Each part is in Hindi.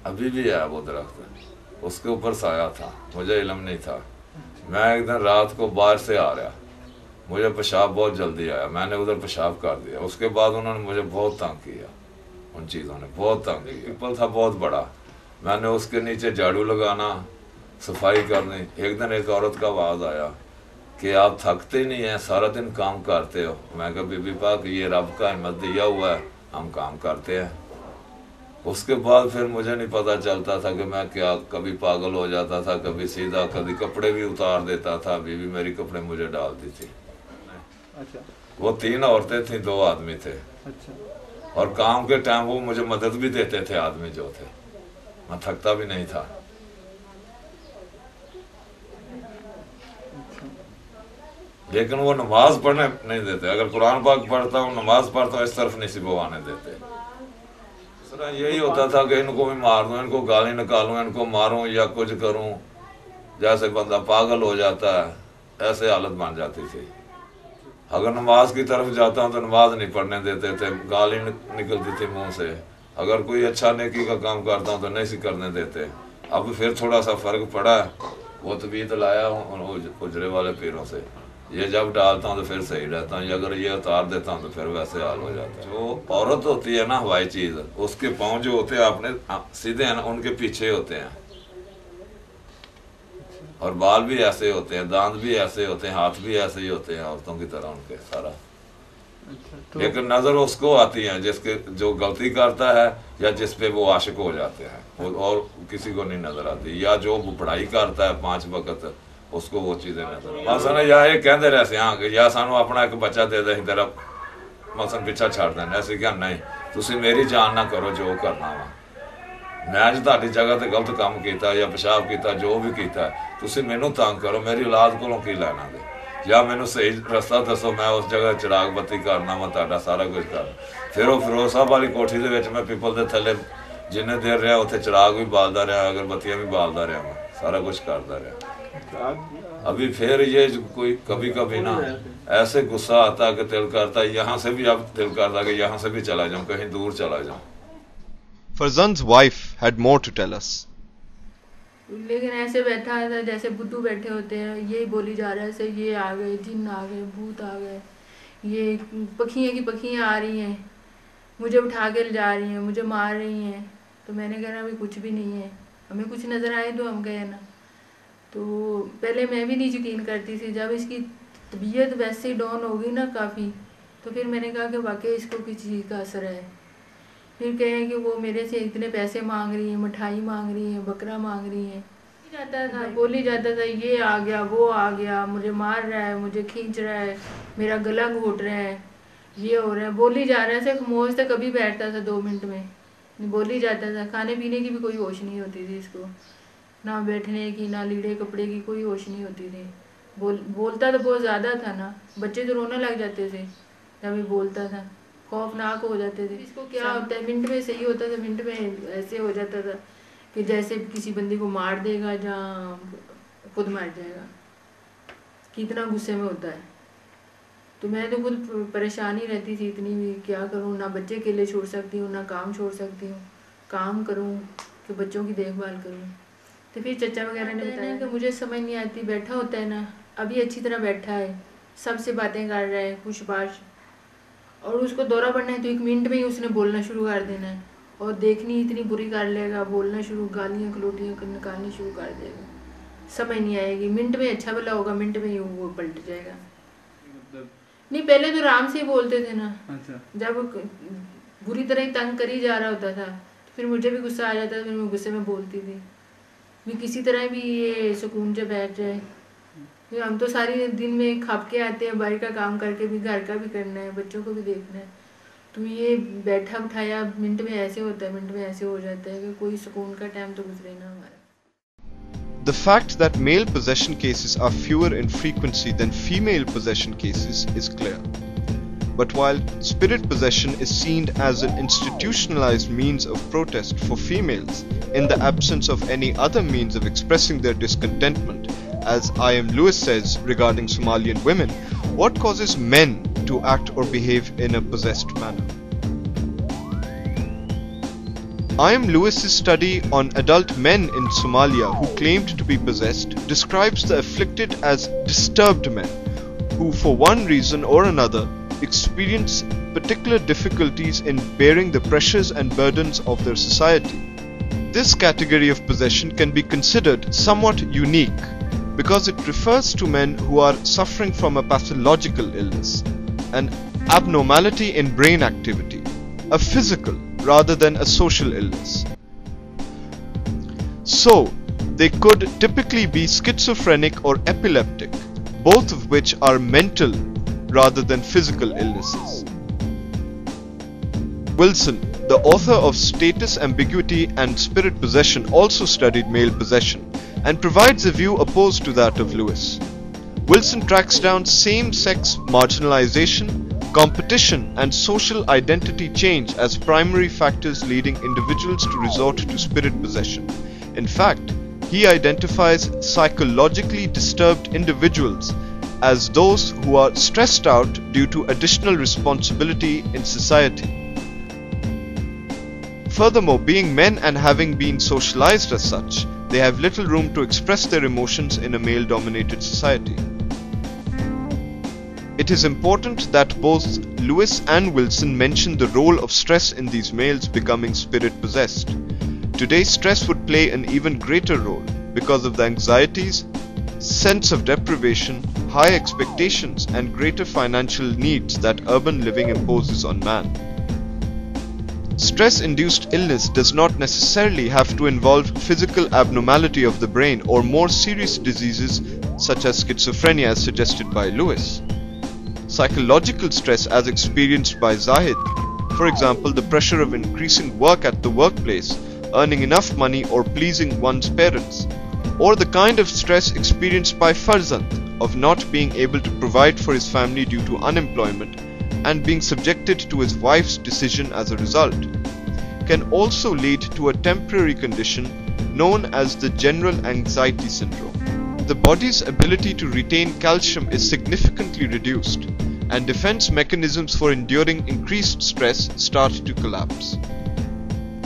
अभी भी है वो दरख्त, उसके ऊपर साया था, मुझे इल्म नहीं था। मैं एक दिन रात को बाहर से आ रहा, मुझे पेशाब बहुत जल्दी आया, मैंने उधर पेशाब कर दिया। उसके बाद उन्होंने मुझे बहुत तंग किया, उन चीज़ों ने बहुत तंग किया। पीपल था बहुत बड़ा, मैंने उसके नीचे झाड़ू लगाना, सफाई करनी। एक दिन एक औरत का आवाज़ आया कि आप थकते नहीं हैं, सारा दिन काम करते हो। मैं कहा बीबी पाक ये रब का हिम्मत दिया हुआ है, हम काम करते हैं। उसके बाद फिर मुझे नहीं पता चलता था कि मैं क्या, कभी पागल हो जाता था, कभी सीधा, कभी कपड़े भी उतार देता था। बीवी मेरी कपड़े मुझे डालती थी। अच्छा। वो 3 औरतें थी, 2 आदमी थे। अच्छा। और काम के टाइम वो मुझे मदद भी देते थे, आदमी जो थे, मैं थकता भी नहीं था। लेकिन वो नमाज पढ़ने नहीं देते। अगर कुरान पाक पढ़ता हूँ, नमाज पढ़ता हूँ, इस तरफ नहीं सिबवाने देते। यही होता था कि इनको भी मार दूं, इनको गाली निकालूं, इनको मारूं या कुछ करूं, जैसे बंदा पागल हो जाता है, ऐसे हालत बन जाती थी। अगर नमाज की तरफ जाता हूं तो नमाज नहीं पढ़ने देते थे, गाली निकलती थी मुंह से। अगर कोई अच्छा नेकी का काम करता हूं तो नहीं सी करने देते। अब फिर थोड़ा सा फर्क पड़ा है, वो तबीयत लाया हूँ उजरे वाले पीरों से। ये जब डालता हूँ तो फिर सही रहता हूँ, अगर ये उतार देता हूँ तो फिर वैसे हाल हो जाता है। जो औरत होती है ना हवाई चीज, उसके पाँव जो होते हैं अपने सीधे हैं ना, उनके पीछे होते हैं, और बाल भी ऐसे होते हैं, दांत भी ऐसे होते हैं, हाथ भी ऐसे ही होते हैं औरतों की तरह उनके सारा। तो लेकिन नजर उसको आती है जिसके, जो गलती करता है या जिस पे वो आशिक हो जाते हैं, और किसी को नहीं नजर आती। या जो पढ़ाई करता है 5 वक्त, उसको वो चीजें नजर मसन या ये कहते रहते हैं या सानू अपना एक बच्चा दे दे तेरा मसन पिछा छड़ देना। ऐसे क्या नहीं, तुसी मेरी जान ना करो जो करना वा। मैं जो ਤੁਹਾਡੀ जगह ਤੇ गलत काम किया या पेशाब किया, जो भी किया, तुसी मैनू तंग करो, मेरी औलाद कोलों की लेना दे, या मैनू सही रस्ता दसो, मैं उस जगह चिराग बत्ती करना वा, ਤੁਹਾਡਾ सारा कुछ करना। फिर वो फिरोज साहब वाली कोठी दे विच मैं पीपल दे थले जिन्ने देर रहा उत्थे चिराग भी बालदा रहा, अगरबत्तियां भी बालदा रहा, मैं सारा कुछ करता रहा। अभी फिर ये कोई कभी कभी ना ऐसे गुस्सा आता कि दिल करता यहाँ से भी, अब दिल करता कि यहाँ से भी चला जाऊं, कहीं दूर चला जाऊं। Farzan's wife had more to tell us. लेकिन ऐसे बैठा था जैसे बुद्धू बैठे होते हैं, यही बोली जा रहा है से ये आ गए, जिन आ गए, भूत आ गए, ये पखियाँ की पखियाँ आ रही हैं, मुझे उठा के ले जा रही हैं, मुझे मार रही हैं। तो मैंने कहा अभी कुछ भी नहीं है, हमें कुछ नज़र आए तो हम गए ना। तो पहले मैं भी नहीं यकीन करती थी, जब इसकी तबीयत वैसे ही डाउन हो गई ना काफ़ी, तो फिर मैंने कहा कि वाकई इसको किसी चीज़ का असर है। फिर कहें कि वो मेरे से इतने पैसे मांग रही है, मिठाई मांग रही है, बकरा मांग रही है। जाता था, बोली जाता था ये आ गया, वो आ गया, मुझे मार रहा है, मुझे खींच रहा है, मेरा गला घोट रहा है, ये हो रहा है, बोली जा रहा है। से खामोश से कभी बैठता था 2 मिनट में, बोली जाता था। खाने पीने की भी कोई होश नहीं होती थी इसको, ना बैठने की, ना लीड़े कपड़े की कोई होश नहीं होती थी। बोलता तो बहुत ज़्यादा था ना, बच्चे तो रोने लग जाते थे जब ये बोलता था, खौफनाक हो जाते थे। इसको क्या होता है, मिनट में सही होता था, मिनट में ऐसे हो जाता था कि जैसे किसी बंदे को मार देगा या खुद मर जाएगा, कितना गुस्से में होता है। तो मैं तो खुद परेशानी रहती थी इतनी भी, क्या करूँ, ना बच्चे अकेले छोड़ सकती हूँ, ना काम छोड़ सकती हूँ, काम करूँ कि बच्चों की देखभाल करूँ। तो फिर चचा वगैरह ने बताया कि मुझे समझ नहीं आती, बैठा होता है ना, अभी अच्छी तरह बैठा है, सबसे बातें कर रहा है खुशबाश, और उसको दौरा पड़ना है तो 1 मिनट में ही उसने बोलना शुरू कर देना है, और देखनी इतनी बुरी कर लेगा, बोलना शुरू, गालियाँ कलोटियाँ निकालनी शुरू कर देगा, समझ नहीं आएगी। मिनट में अच्छा भला होगा, मिनट में ही वो पलट जाएगा। नहीं पहले तो आराम से ही बोलते थे ना। अच्छा। जब बुरी तरह ही तंग कर ही जा रहा होता था तो फिर मुझे भी गुस्सा आ जाता था, फिर मैं गुस्से में बोलती थी भी किसी तरह भी ये सुकून से बैठ जाए। हम तो सारी दिन में खप के आते हैं, बाहर का काम करके भी, घर का भी करना है, बच्चों को भी देखना है, तो ये बैठा उठाया मिनट में ऐसे होता है, मिनट में ऐसे हो जाता है कि कोई सुकून का टाइम तो गुजरे ना हमारा। The fact that male possession cases are fewer in frequency than female possession cases is clear. But while spirit possession is seen as an institutionalized means of protest for females in the absence of any other means of expressing their discontentment, as I.M. Lewis says regarding Somalian women, what causes men to act or behave in a possessed manner? I. M. Lewis's study on adult men in Somalia who claimed to be possessed describes the afflicted as disturbed men who, for one reason or another, experience particular difficulties in bearing the pressures and burdens of their society. This category of possession can be considered somewhat unique because it refers to men who are suffering from a pathological illness, an abnormality in brain activity, a physical rather than a social illness. So, they could typically be schizophrenic or epileptic, both of which are mental rather than physical illnesses. Wilson, the author of Status, Ambiguity and Spirit Possession, also studied male possession and provides a view opposed to that of Lewis. Wilson tracks down same-sex marginalization, competition and social identity change as primary factors leading individuals to resort to spirit possession. In fact, he identifies psychologically disturbed individuals as those who are stressed out due to additional responsibility in society. Furthermore, being men and having been socialized as such, they have little room to express their emotions in a male-dominated society. It is important that both Lewis and Wilson mention the role of stress in these males becoming spirit-possessed. Today, stress would play an even greater role because of the anxieties, sense of deprivation, high expectations and greater financial needs that urban living imposes on man. Stress-induced illness does not necessarily have to involve physical abnormality of the brain or more serious diseases such as schizophrenia as suggested by Lewis. Psychological stress as experienced by Zahid, for example the pressure of increasing work at the workplace, earning enough money or pleasing one's parents, or the kind of stress experienced by Farzand of not being able to provide for his family due to unemployment and being subjected to his wife's decision as a result, can also lead to a temporary condition known as the general anxiety syndrome. The body's ability to retain calcium is significantly reduced, and defense mechanisms for enduring increased stress start to collapse.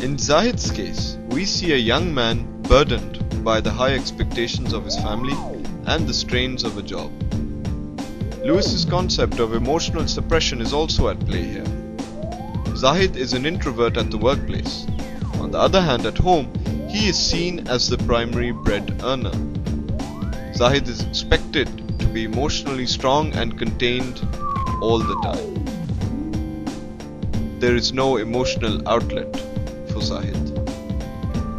In Zahid's case, we see a young man burdened by the high expectations of his family and the strains of a job. Lewis's concept of emotional suppression is also at play here. Zahid is an introvert at the workplace. On the other hand, at home, he is seen as the primary bread earner. Zahid is expected to be emotionally strong and contained all the time. There is no emotional outlet for Zahid.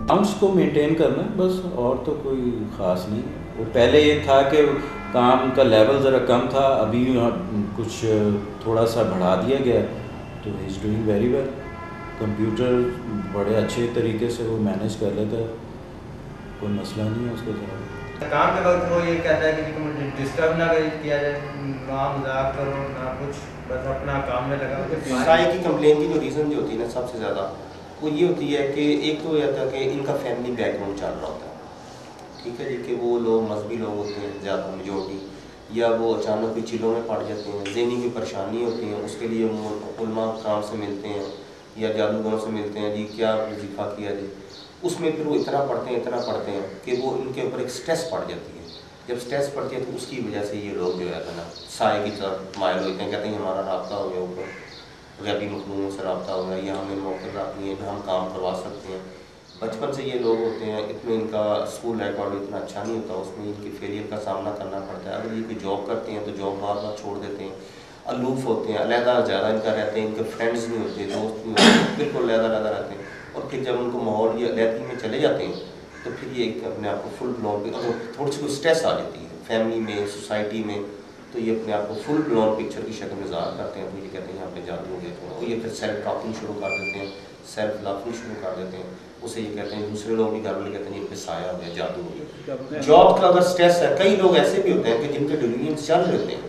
Bounce को मेंटेन करना बस, और तो कोई ख़ास नहीं। वो पहले ये था कि काम का लेवल ज़रा कम था, अभी कुछ थोड़ा सा बढ़ा दिया गया, तो he is doing very well. Computer बड़े अच्छे तरीके से वो मैनेज कर लेता है, कोई मसला नहीं है उसके साथ। काम के वक्त वो ये कहता है कि मुझे डिस्टर्ब ना किया जाए, ना मजाक करो ना कुछ, बस अपना काम में लगा। साई की कंप्लेन की जो रीज़न जो होती है ना सबसे ज़्यादा वो ये होती है कि एक तो यह था कि इनका फैमिली बैकग्राउंड चल रहा होता है, ठीक है जी, कि वो लोग मजहबी लोग होते हैं ज़्यादा मेजोरिटी, या वो अचानक कोई चिलों में पड़ जाते हैं, ज़हनी की परेशानी होती है, उसके लिए उलमा काम से मिलते हैं या जादूगरों से मिलते हैं जी क्या वजीफ़ा किया जी, उसमें फिर वो इतना पढ़ते हैं कि वो इनके ऊपर एक स्ट्रेस पड़ जाती है। जब स्ट्रेस पड़ती है तो उसकी वजह से ये लोग जो है ना साए की तरफ मायल होते हैं, कहते हैं हमारा राब्ता हो गया ऊपर गैबी मखलूकों से रब्ता हो गया, या हमें मौके नहीं है जो हम काम करवा सकते हैं। बचपन से ये लोग होते हैं, इतने इनका स्कूल रिकॉर्ड इतना अच्छा नहीं होता, उसमें इनके फेलियर का सामना करना पड़ता है। अगर ये कोई जॉब करते हैं तो जॉब बार छोड़ देते हैं, अलूफ होते हैं, अलहदा ज़्यादा इनका रहते हैं, इनके फ्रेंड्स नहीं होते, दोस्त नहीं होते, बिल्कुल अलहदा रहते हैं। और फिर जब उनको माहौल या अलहदगी में चले जाते हैं तो फिर ये अपने आप को फुल ब्लॉन थोड़ी सी कोई स्ट्रेस आ जाती है फैमिली में, सोसाइटी में, तो ये अपने आप को फुल ब्लॉन पिक्चर की शक्ल में ज़ाहिर करते हैं। तो ये कहते हैं यहाँ पे जादू हो गया, तो ये फिर सेल्फ टॉकिंग शुरू कर देते हैं, सेल्फ लविंग शुरू कर देते हैं। उसे ये कहते हैं, दूसरे लोग भी घर वाले कहते हैं ये पे साया हो गया, जादू हो गया। जॉब का अगर स्ट्रेस है, कई लोग ऐसे भी होते हैं कि जिनके डिलीजन चल रहे होते हैं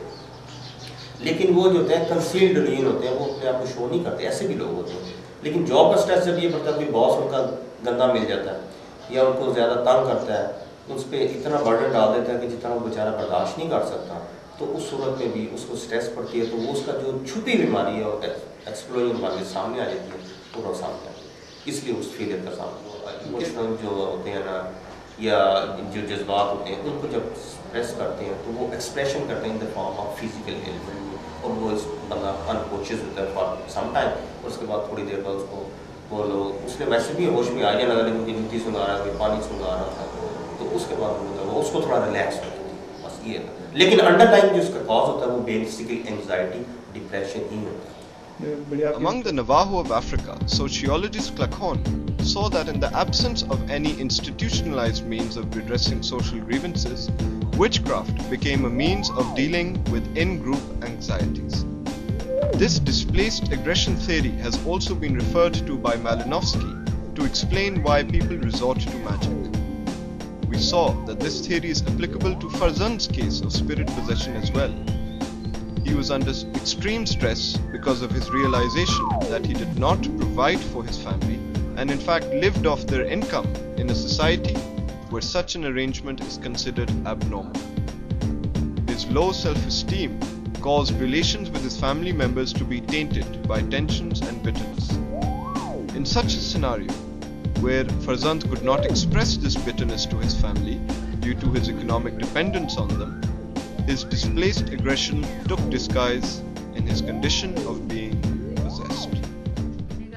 लेकिन वो जो होते हैं कंसील्ड डिलीजन होते हैं, वो अपने आप को शो नहीं करते, ऐसे भी लोग होते हैं। लेकिन जॉब का स्ट्रेस जब ये पड़ता है, कोई बॉस उनका गंदा मिल जाता है या उनको ज़्यादा तंग करता है, तो उस पर इतना बर्डन डाल देता है कि जितना वो बेचारा बर्दाश्त नहीं कर सकता, तो उस सूरत में भी उसको स्ट्रेस पड़ती है, तो वो उसका जो छुपी बीमारी है और एक्सप्लोजन वाले सामने आ जाती है, पूरा सामने आ जाती है। इसलिए उस फेलियर का सामना होता है। इमोशनल जो होते हैं ना, या जो जज्बात होते हैं, उनको जब एक्सप्रेस करते हैं तो वो एक्सप्रेशन करते हैं in the form of physical element, और वो इस बंदा अनकॉन्शियस होता है फॉर सम टाइम, और उसके बाद थोड़ी देर बाद उसको वो लोग उसने वैसे भी होश में आ गया, लगा लेकिन मिट्टी सुंगा रहा है, पानी सुंगा रहा था, तो उसके बाद वो उसको थोड़ा रिलैक्स होती थी, बस ये था। लेकिन अंडरलाइन जो उसका कॉज होता है वो बेसिकली एंग्जाइटी, डिप्रेशन ही होता है। Among the Navajo of Africa, sociologist Clacon saw that in the absence of any institutionalized means of redressing social grievances, witchcraft became a means of dealing with in-group anxieties. This displaced aggression theory has also been referred to by Malinowski to explain why people resort to magic. We saw that this theory is applicable to Farzand's case of spirit possession as well. He was under extreme stress because of his realization that he did not provide for his family and in fact lived off their income in a society where such an arrangement is considered abnormal. His low self-esteem caused relations with his family members to be tainted by tensions and bitterness. In such a scenario, where Farzand could not express this bitterness to his family due to his economic dependence on them, his displaced aggression took disguise in his condition of being possessed.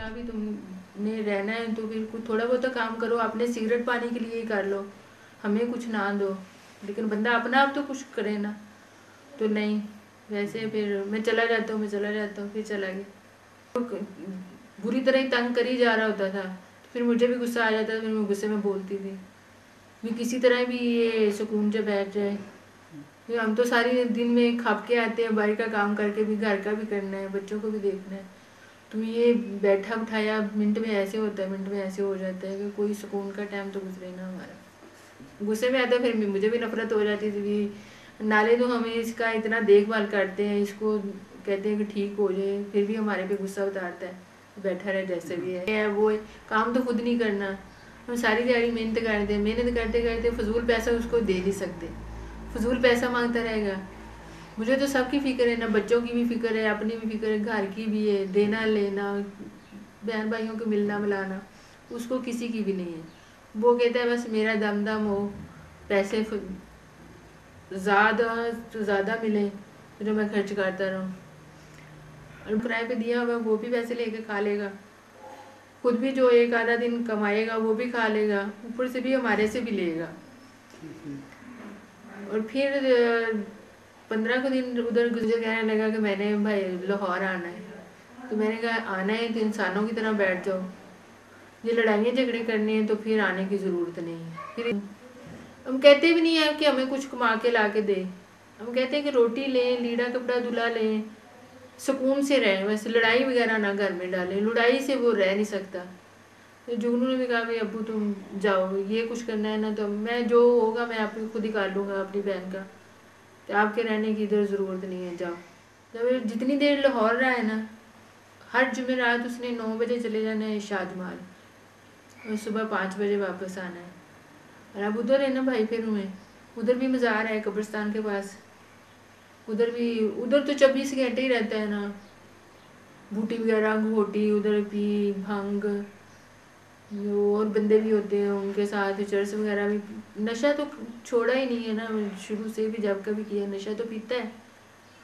अभी तुमने रहना है तो फिर कुछ थोड़ा बहुत काम करो, अपने सिगरेट पानी के लिए ही कर लो, हमें कुछ ना दो, लेकिन बंदा अपना आप तो कुछ करे ना, तो नहीं, वैसे फिर मैं चला जाता हूँ फिर चला गया। बुरी तरह ही तंग कर ही जा रहा होता था, तो फिर मुझे भी गुस्सा आ जाता था, फिर मैं गुस्से में बोलती थी, मैं किसी तरह भी ये सुकून से बैठ जाए। हम तो सारी दिन में खाप के आते हैं, बाहर का काम करके भी, घर का भी करना है, बच्चों को भी देखना है, तो ये बैठा उठाया मिनट में ऐसे होता है, मिनट में ऐसे हो जाता है कि कोई सुकून का टाइम तो गुजरे ना हमारा। गुस्से में आता है, फिर मुझे भी नफरत हो जाती थी, नाले तो हमें इसका इतना देखभाल करते हैं, इसको कहते हैं कि ठीक हो जाए, फिर भी हमारे पे गुस्सा उतारता है, बैठा रहे जैसे भी है वो काम तो खुद नहीं करना, हम सारी दिहाड़ी मेहनत करते हैं, मेहनत करते करते फजूल पैसा उसको दे नहीं सकते, फजूल पैसा मांगता रहेगा। मुझे तो सबकी फिक्र है ना, बच्चों की भी फिक्र है, अपनी भी फिक्र है, घर की भी है, देना लेना, बहन भाइयों को मिलना मिलाना, उसको किसी की भी नहीं है। वो कहता है बस मेरा दम हो, पैसे ज़्यादा मिले जो मैं खर्च करता रहूँ, और किराए पे दिया हुआ वो भी पैसे लेके खा लेगा, खुद भी जो एक आधा दिन कमाएगा वो भी खा लेगा, ऊपर से भी हमारे से भी लेगा। और फिर 15 को दिन उधर गुजर कहने लगा कि मैंने भाई लाहौर आना है, तो मैंने कहा आना है तो इंसानों की तरह बैठ जाओ, ये लड़ाइयाँ झगड़े करने हैं तो फिर आने की ज़रूरत नहीं है। फिर हम कहते भी नहीं है कि हमें कुछ कमा के ला के दे, हम कहते हैं कि रोटी लें, लीड़ा कपड़ा धुला लें, सुकून से रहें, वैसे लड़ाई वगैरह ना घर में डालें, लड़ाई से वो रह नहीं सकता। तो जुगनू ने भी कहा भाई अब्बू तुम जाओ, ये कुछ करना है ना तो मैं जो होगा मैं आपको खुद ही कर लूँगा अपनी बहन का, तो आपके रहने की इधर ज़रूरत नहीं है, जाओ। जब जितनी देर लाहौर रहा है ना, हर जुमेरात उसने 9 बजे चले जाना है शाजमाल, और सुबह 5 बजे वापस आना है। और अब उधर है ना भाई फिर में, उधर भी मज़ार है कब्रिस्तान के पास, उधर तो 24 घंटे ही रहता है ना, बूटी वगैरह घोटी उधर पी, भंग, और बंदे भी होते हैं उनके साथ, चर्च वगैरह भी, नशा तो छोड़ा ही नहीं है ना, शुरू से भी जब कभी किया नशा तो पीता है,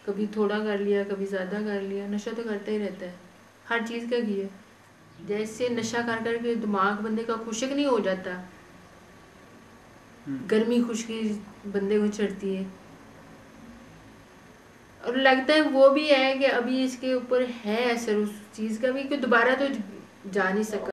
कभी थोड़ा कर लिया कभी ज़्यादा कर लिया, नशा तो करता ही रहता है, हर चीज़ का किया। जैसे नशा कर कर के दिमाग बंदे का खुशक नहीं हो जाता, गर्मी खुशकी बंदे को चढ़ती है, और लगता है वो भी है कि अभी इसके ऊपर है असर उस चीज़ का भी, कि दोबारा तो जा नहीं सका।